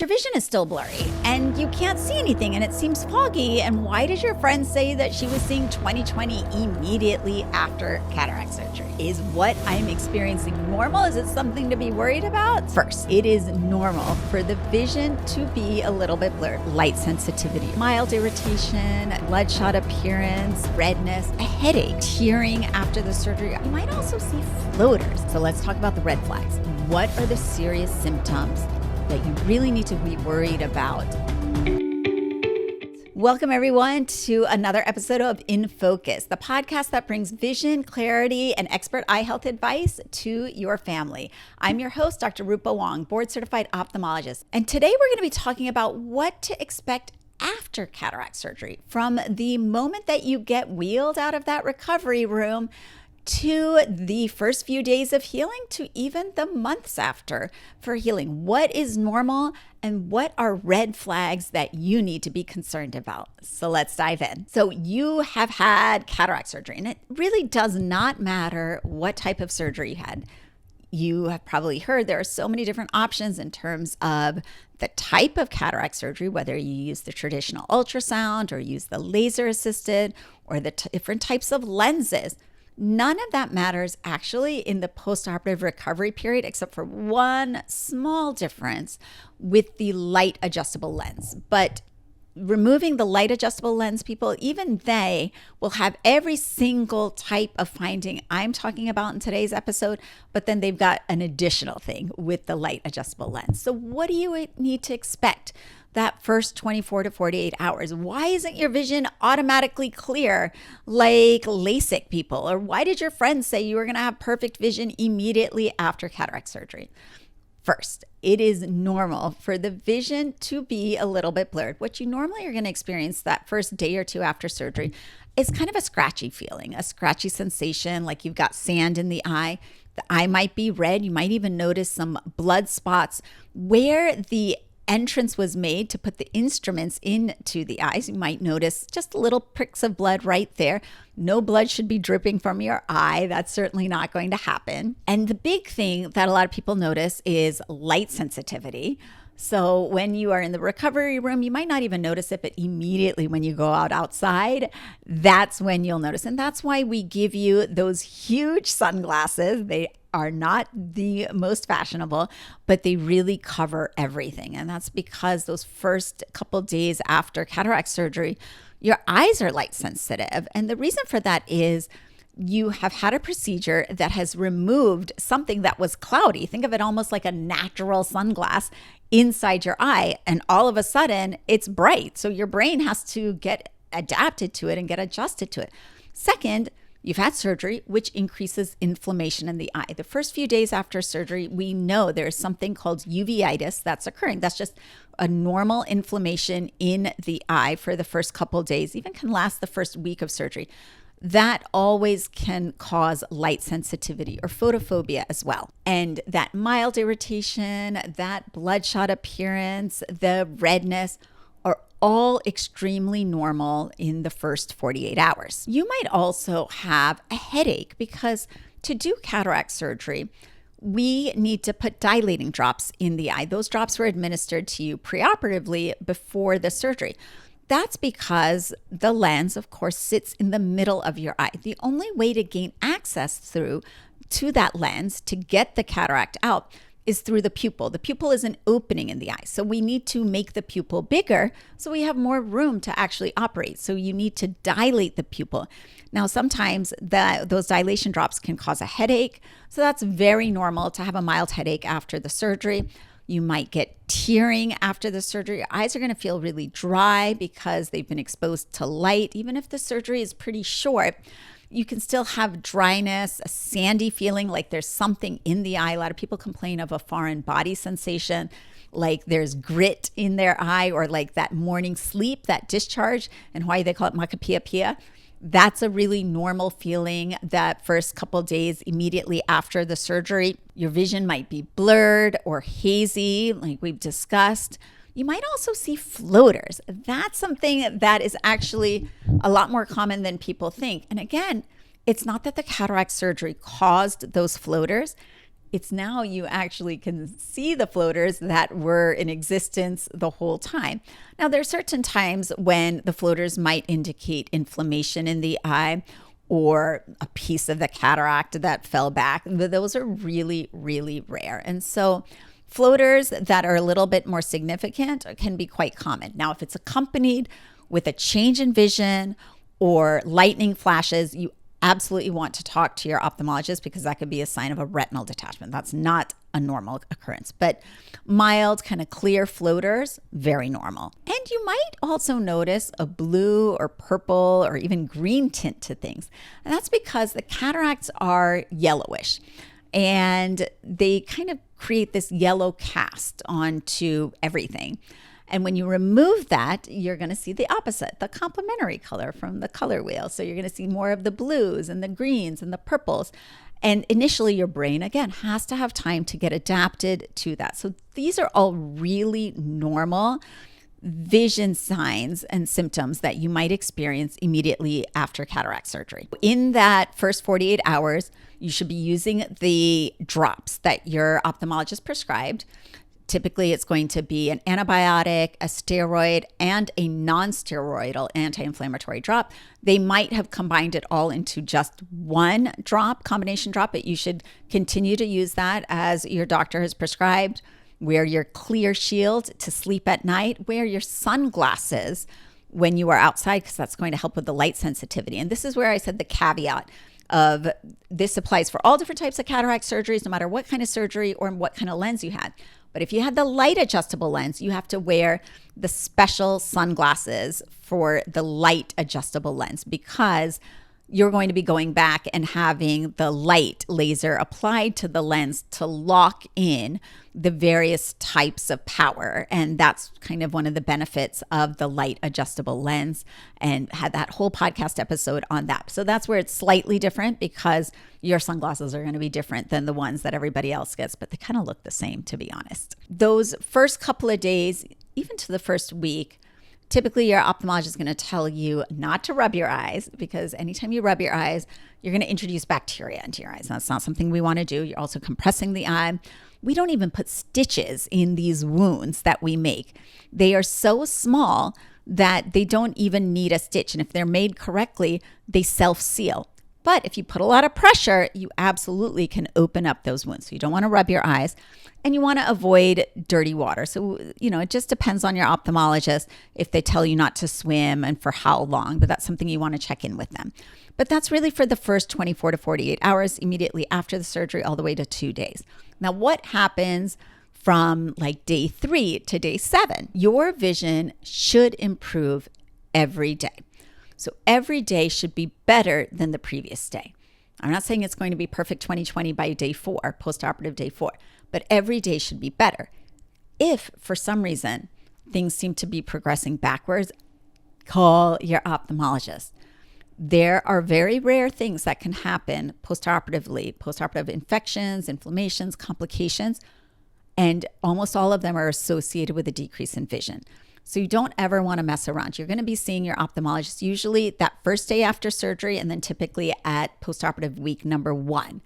Your vision is still blurry and you can't see anything and it seems foggy. And why did your friend say that she was seeing 20/20 immediately after cataract surgery? Is what I'm experiencing normal? Is it something to be worried about? First, it is normal for the vision to be a little bit blurred. Light sensitivity, mild irritation, bloodshot appearance, redness, a headache, tearing after the surgery. You might also see floaters. So let's talk about the red flags. What are the serious symptoms that you really need to be worried about? Welcome everyone to another episode of In Focus, the podcast that brings vision, clarity, and expert eye health advice to your family. I'm your host, Dr. Rupa Wong, board certified ophthalmologist. And today we're going to be talking about what to expect after cataract surgery, from the moment that you get wheeled out of that recovery room to the first few days of healing, to even the months after for healing. What is normal and what are red flags that you need to be concerned about? So let's dive in. So you have had cataract surgery, and it really does not matter what type of surgery you had. You have probably heard there are so many different options in terms of the type of cataract surgery, whether you use the traditional ultrasound or use the laser assisted or the different types of lenses. None of that matters actually in the postoperative recovery period, except for one small difference with the light adjustable lens. But removing the light adjustable lens, people, even they will have every single type of finding I'm talking about in today's episode, but then they've got an additional thing with the light adjustable lens. So what do you need to expect that first 24 to 48 hours? Why isn't your vision automatically clear like LASIK people? Or why did your friends say you were going to have perfect vision immediately after cataract surgery? First, it is normal for the vision to be a little bit blurred. What you normally are going to experience that first day or two after surgery is kind of a scratchy feeling, a scratchy sensation, like you've got sand in the eye. The eye might be red. You might even notice some blood spots where the entrance was made to put the instruments into the eyes. You might notice just little pricks of blood right there. No blood should be dripping from your eye. That's certainly not going to happen. And the big thing that a lot of people notice is light sensitivity. So when you are in the recovery room, you might not even notice it, but immediately when you go outside, that's when you'll notice. And that's why we give you those huge sunglasses. They are not the most fashionable, but they really cover everything. And that's because those first couple days after cataract surgery, your eyes are light sensitive. And the reason for that is you have had a procedure that has removed something that was cloudy. Think of it almost like a natural sunglass inside your eye. And all of a sudden it's bright. So your brain has to get adapted to it and get adjusted to it. Second, you've had surgery, which increases inflammation in the eye. The first few days after surgery, we know there's something called uveitis that's occurring. That's just a normal inflammation in the eye for the first couple of days, even can last the first week of surgery. That always can cause light sensitivity or photophobia as well. And that mild irritation, that bloodshot appearance, the redness are all extremely normal in the first 48 hours. You might also have a headache because to do cataract surgery, we need to put dilating drops in the eye. Those drops were administered to you preoperatively before the surgery. That's because the lens, of course, sits in the middle of your eye. The only way to gain access through to that lens to get the cataract out is through the pupil. The pupil is an opening in the eye. So we need to make the pupil bigger so we have more room to actually operate. So you need to dilate the pupil. Now, sometimes those dilation drops can cause a headache. So that's very normal to have a mild headache after the surgery. You might get tearing after the surgery. Your eyes are going to feel really dry because they've been exposed to light. Even if the surgery is pretty short, you can still have dryness, a sandy feeling like there's something in the eye. A lot of people complain of a foreign body sensation, like there's grit in their eye, or like that morning sleep, that discharge, and why they call it makapia. That's a really normal feeling that first couple days immediately after the surgery. Your vision might be blurred or hazy, like we've discussed. You might also see floaters. That's something that is actually a lot more common than people think. And again, it's not that the cataract surgery caused those floaters. It's now you actually can see the floaters that were in existence the whole time. Now, there are certain times when the floaters might indicate inflammation in the eye or a piece of the cataract that fell back, but those are really, really rare. And so floaters that are a little bit more significant can be quite common. Now, if it's accompanied with a change in vision or lightning flashes, you absolutely want to talk to your ophthalmologist because that could be a sign of a retinal detachment. That's not a normal occurrence, but mild, kind of clear floaters, very normal. And you might also notice a blue or purple or even green tint to things. And that's because the cataracts are yellowish and they kind of create this yellow cast onto everything. And when you remove that, you're going to see the opposite, the complementary color from the color wheel. So you're going to see more of the blues and the greens and the purples. And initially, your brain, again, has to have time to get adapted to that. So these are all really normal vision signs and symptoms that you might experience immediately after cataract surgery. In that first 48 hours, you should be using the drops that your ophthalmologist prescribed. Typically, it's going to be an antibiotic, a steroid, and a non-steroidal anti-inflammatory drop. They might have combined it all into just one drop, combination drop, but you should continue to use that as your doctor has prescribed. Wear your clear shield to sleep at night. Wear your sunglasses when you are outside because that's going to help with the light sensitivity. And this is where I said the caveat of this applies for all different types of cataract surgeries, no matter what kind of surgery or what kind of lens you had. But if you had the light adjustable lens, you have to wear the special sunglasses for the light adjustable lens because you're going to be going back and having the light laser applied to the lens to lock in the various types of power. And that's kind of one of the benefits of the light adjustable lens, and had that whole podcast episode on that. So that's where it's slightly different because your sunglasses are going to be different than the ones that everybody else gets, but they kind of look the same, to be honest. Those first couple of days, even to the first week, typically your ophthalmologist is going to tell you not to rub your eyes because anytime you rub your eyes, you're going to introduce bacteria into your eyes. That's not something we want to do. You're also compressing the eye. We don't even put stitches in these wounds that we make. They are so small that they don't even need a stitch. And if they're made correctly, they self-seal. But if you put a lot of pressure, you absolutely can open up those wounds. So you don't want to rub your eyes and you want to avoid dirty water. So, it just depends on your ophthalmologist if they tell you not to swim and for how long, but that's something you want to check in with them. But that's really for the first 24 to 48 hours immediately after the surgery, all the way to 2 days. Now, what happens from like day 3 to day 7? Your vision should improve every day. So every day should be better than the previous day. I'm not saying it's going to be perfect 20/20 by day 4, postoperative day 4, but every day should be better. If for some reason things seem to be progressing backwards, call your ophthalmologist. There are very rare things that can happen postoperatively, postoperative infections, inflammations, complications, and almost all of them are associated with a decrease in vision. So you don't ever want to mess around. You're going to be seeing your ophthalmologist usually that first day after surgery and then typically at postoperative week number 1.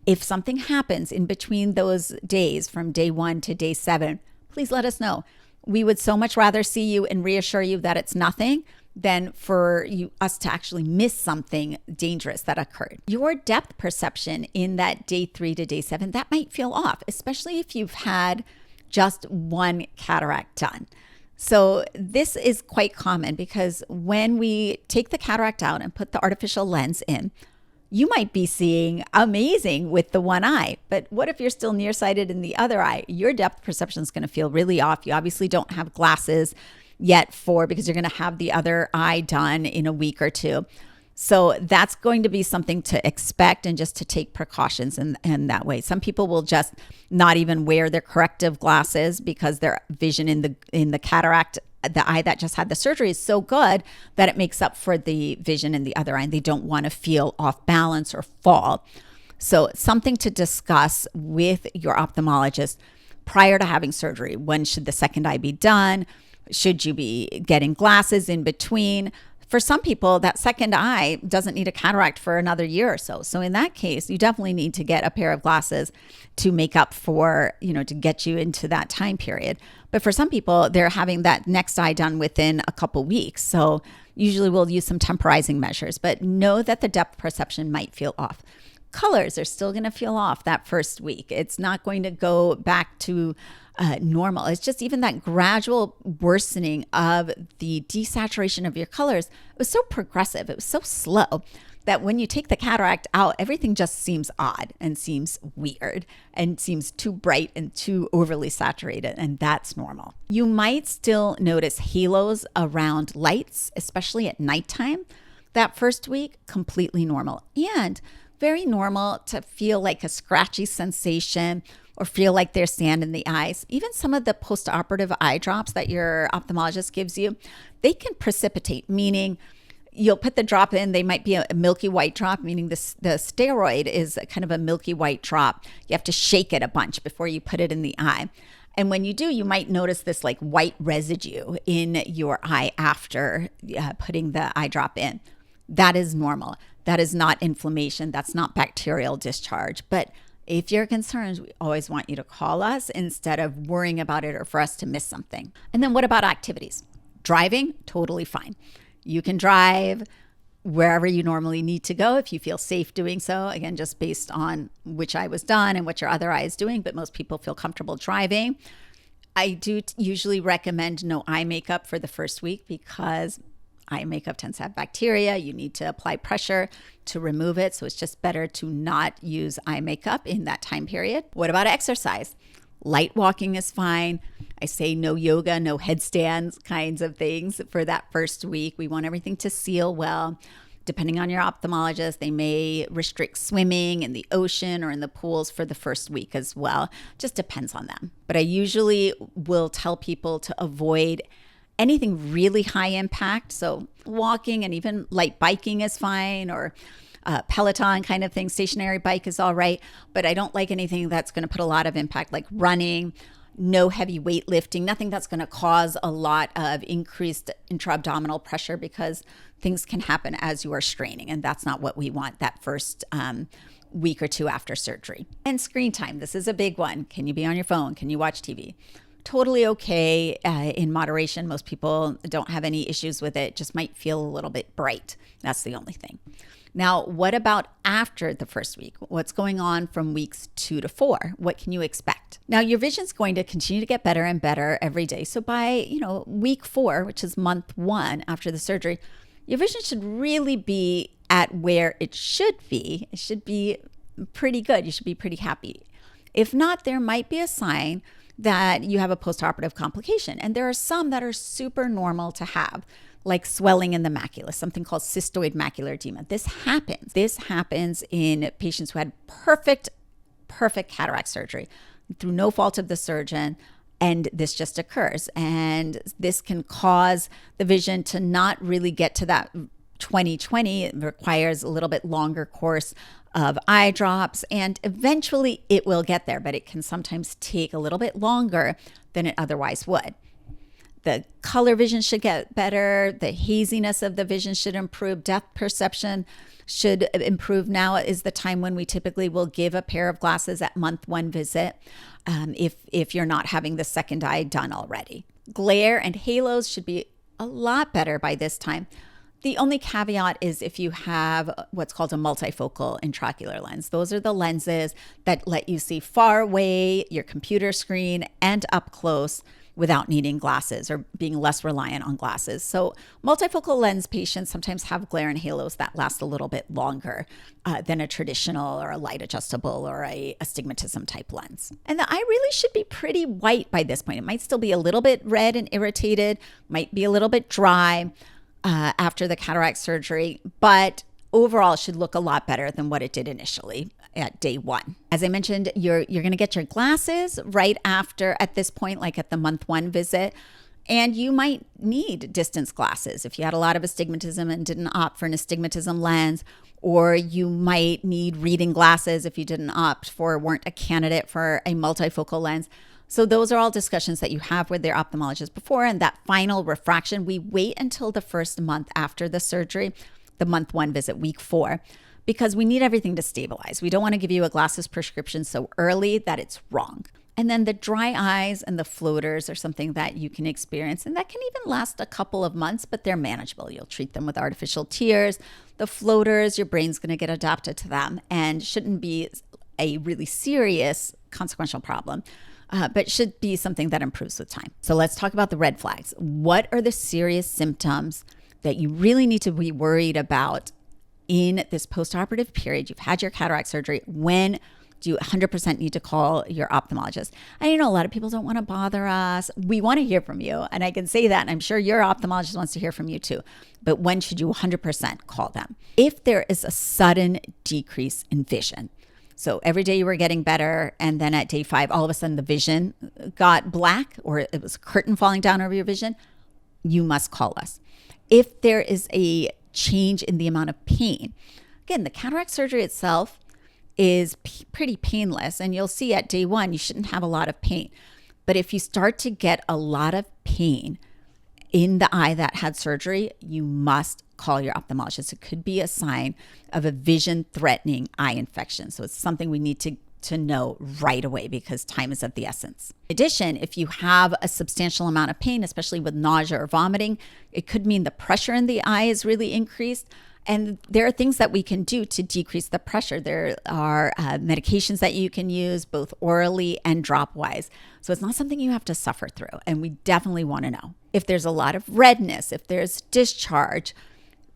If something happens in between those days from day 1 to day 7, please let us know. We would so much rather see you and reassure you that it's nothing than for us to actually miss something dangerous that occurred. Your depth perception in that day 3 to day 7, that might feel off, especially if you've had just one cataract done. So this is quite common because when we take the cataract out and put the artificial lens in, you might be seeing amazing with the one eye, but what if you're still nearsighted in the other eye? Your depth perception is going to feel really off. You obviously don't have glasses yet because you're going to have the other eye done in a week or 2. So that's going to be something to expect and just to take precautions in that way. Some people will just not even wear their corrective glasses because their vision in the cataract, the eye that just had the surgery, is so good that it makes up for the vision in the other eye, and they don't want to feel off balance or fall. So something to discuss with your ophthalmologist prior to having surgery. When should the second eye be done? Should you be getting glasses in between? For some people, that second eye doesn't need a cataract for another year or so. So in that case, you definitely need to get a pair of glasses to make up for, to get you into that time period. But for some people, they're having that next eye done within a couple weeks. So usually we'll use some temporizing measures, but know that the depth perception might feel off. Colors are still going to feel off that first week. It's not going to go back to normal. It's just even that gradual worsening of the desaturation of your colors. It was so progressive. It was so slow that when you take the cataract out, everything just seems odd and seems weird and seems too bright and too overly saturated. And that's normal. You might still notice halos around lights, especially at nighttime. That first week, completely normal. And very normal to feel like a scratchy sensation or feel like there's sand in the eyes. Even some of the post-operative eye drops that your ophthalmologist gives you, they can precipitate, meaning you'll put the drop in, they might be a milky white drop, meaning the steroid is kind of a milky white drop. You have to shake it a bunch before you put it in the eye. And when you do, you might notice this like white residue in your eye after putting the eye drop in. That is normal. That is not inflammation. That's not bacterial discharge. But if you're concerned, we always want you to call us instead of worrying about it or for us to miss something. And then what about activities? Driving, totally fine. You can drive wherever you normally need to go if you feel safe doing so. Again, just based on which eye was done and what your other eye is doing, but most people feel comfortable driving. I do usually recommend no eye makeup for the first week because eye makeup tends to have bacteria. You need to apply pressure to remove it. So it's just better to not use eye makeup in that time period. What about exercise? Light walking is fine. I say no yoga, no headstands kinds of things for that first week. We want everything to seal well. Depending on your ophthalmologist, they may restrict swimming in the ocean or in the pools for the first week as well. Just depends on them. But I usually will tell people to avoid anything really high impact. So walking and even light biking is fine, or Peloton kind of thing. Stationary bike is all right, but I don't like anything that's going to put a lot of impact, like running. No heavy weightlifting, nothing that's going to cause a lot of increased intra-abdominal pressure, because things can happen as you are straining, and that's not what we want that first week or two after surgery. And screen time, this is a big one. Can you be on your phone? Can you watch TV? Totally okay in moderation. Most people don't have any issues with it, just might feel a little bit bright. That's the only thing. Now, what about after the first week? What's going on from weeks 2 to 4? What can you expect? Now, your vision's going to continue to get better and better every day. So by, week 4, which is month 1 after the surgery, your vision should really be at where it should be. It should be pretty good. You should be pretty happy. If not, there might be a sign that you have a postoperative complication. And there are some that are super normal to have, like swelling in the macula, something called cystoid macular edema. This happens in patients who had perfect cataract surgery through no fault of the surgeon. And this just occurs. And this can cause the vision to not really get to that 20/20. It requires a little bit longer course of eye drops, and eventually it will get there, but it can sometimes take a little bit longer than it otherwise would. The color vision should get better. The haziness of the vision should improve. Depth perception should improve. Now is the time when we typically will give a pair of glasses at month 1 visit if you're not having the second eye done already. Glare and halos should be a lot better by this time. The only caveat is if you have what's called a multifocal intraocular lens. Those are the lenses that let you see far away, your computer screen, and up close without needing glasses or being less reliant on glasses. So multifocal lens patients sometimes have glare and halos that last a little bit longer than a traditional or a light adjustable or a astigmatism type lens. And the eye really should be pretty white by this point. It might still be a little bit red and irritated, might be a little bit dry after the cataract surgery, but overall should look a lot better than what it did initially at day 1. As I mentioned, you're going to get your glasses right after, at this point, like at the month 1 visit, and you might need distance glasses if you had a lot of astigmatism and didn't opt for an astigmatism lens, or you might need reading glasses if you didn't opt for, weren't a candidate for a multifocal lens. So those are all discussions that you have with their ophthalmologist before. And that final refraction, we wait until the first month after the surgery, the month 1 visit, week 4, because we need everything to stabilize. We don't want to give you a glasses prescription so early that it's wrong. And then the dry eyes and the floaters are something that you can experience, and that can even last a couple of months, but they're manageable. You'll treat them with artificial tears. The floaters, your brain's going to get adapted to them and shouldn't be a really serious consequential problem, but should be something that improves with time. So let's talk about the red flags. What are the serious symptoms that you really need to be worried about in this postoperative period? You've had your cataract surgery. When do you 100% need to call your ophthalmologist? I know a lot of people don't want to bother us. We want to hear from you. And I can say that. And I'm sure your ophthalmologist wants to hear from you too. But when should you 100% call them? If there is a sudden decrease in vision, so every day you were getting better, and then at day 5, all of a sudden the vision got black, or it was a curtain falling down over your vision, you must call us. If there is a change in the amount of pain, again, the cataract surgery itself is pretty painless, and you'll see at day 1, you shouldn't have a lot of pain. But if you start to get a lot of pain in the eye that had surgery, you must call your ophthalmologist. It could be a sign of a vision-threatening eye infection. So it's something we need to know right away because time is of the essence. In addition, if you have a substantial amount of pain, especially with nausea or vomiting, it could mean the pressure in the eye is really increased. And there are things that we can do to decrease the pressure. There are medications that you can use both orally and drop-wise. So it's not something you have to suffer through. And we definitely want to know. If there's a lot of redness, if there's discharge,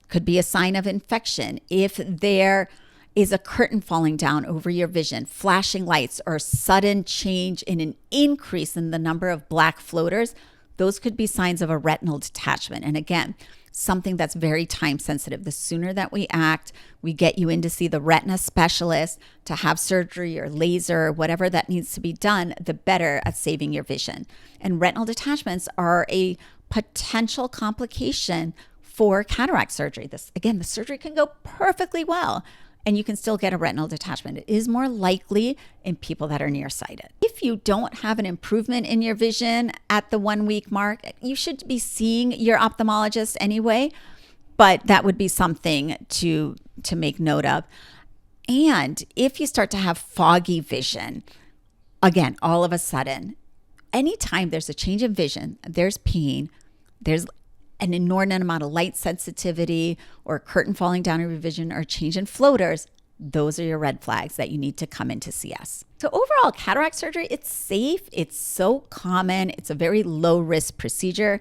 could be a sign of infection. If there is a curtain falling down over your vision, flashing lights, or sudden change in an increase in the number of black floaters, those could be signs of a retinal detachment. And again, something that's very time sensitive. The sooner that we act, we get you in to see the retina specialist to have surgery or laser, whatever that needs to be done, the better at saving your vision. And retinal detachments are a potential complication for cataract surgery. The surgery can go perfectly well, and you can still get a retinal detachment. It is more likely in people that are nearsighted. If you don't have an improvement in your vision at the 1 week mark, you should be seeing your ophthalmologist anyway, but that would be something to make note of. And if you start to have foggy vision, again, all of a sudden, anytime there's a change in vision, there's pain, there's an inordinate amount of light sensitivity or a curtain falling down over your vision or change in floaters, those are your red flags that you need to come in to see us. So overall, cataract surgery, it's safe. It's so common. It's a very low risk procedure.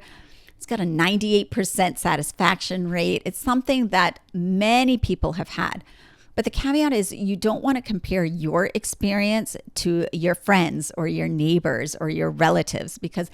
It's got a 98% satisfaction rate. It's something that many people have had. But the caveat is you don't want to compare your experience to your friends or your neighbors or your relatives, because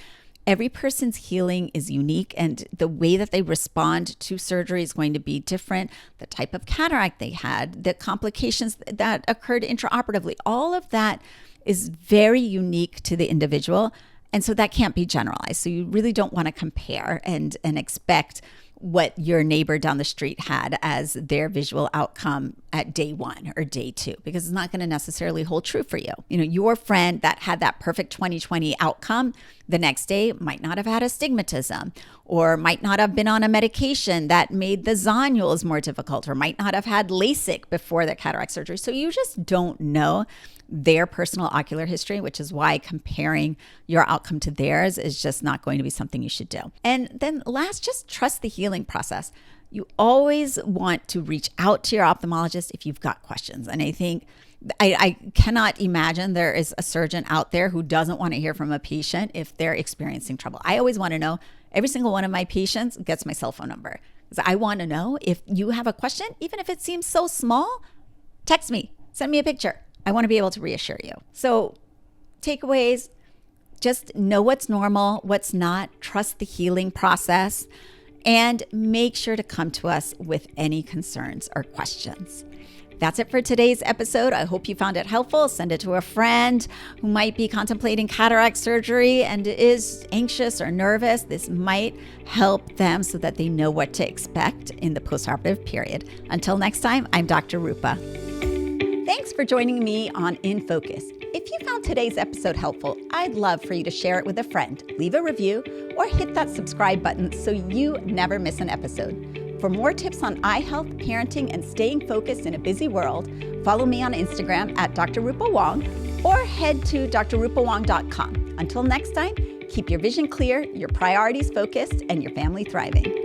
every person's healing is unique, and the way that they respond to surgery is going to be different. The type of cataract they had, the complications that occurred intraoperatively, all of that is very unique to the individual. And so that can't be generalized. So you really don't want to compare and expect what your neighbor down the street had as their visual outcome at day 1 or day 2, because it's not going to necessarily hold true for you. You know, your friend that had that perfect 20/20 outcome the next day might not have had astigmatism, or might not have been on a medication that made the zonules more difficult, or might not have had LASIK before the cataract surgery. So you just don't know their personal ocular history, which is why comparing your outcome to theirs is just not going to be something you should do. And then last, just trust the healing process. You always want to reach out to your ophthalmologist if you've got questions. And I think I cannot imagine there is a surgeon out there who doesn't want to hear from a patient if they're experiencing trouble. I always want to know. Every single one of my patients gets my cell phone number, because I want to know if you have a question, even if it seems so small, text me, send me a picture. I want to be able to reassure you. So takeaways, just know what's normal, what's not, trust the healing process, and make sure to come to us with any concerns or questions. That's it for today's episode. I hope you found it helpful. Send it to a friend who might be contemplating cataract surgery and is anxious or nervous. This might help them so that they know what to expect in the postoperative period. Until next time, I'm Dr. Rupa. Thanks for joining me on In Focus. If you found today's episode helpful, I'd love for you to share it with a friend, leave a review, or hit that subscribe button so you never miss an episode. For more tips on eye health, parenting, and staying focused in a busy world, follow me on Instagram at Dr. Rupa Wong or head to drrupawong.com. Until next time, keep your vision clear, your priorities focused, and your family thriving.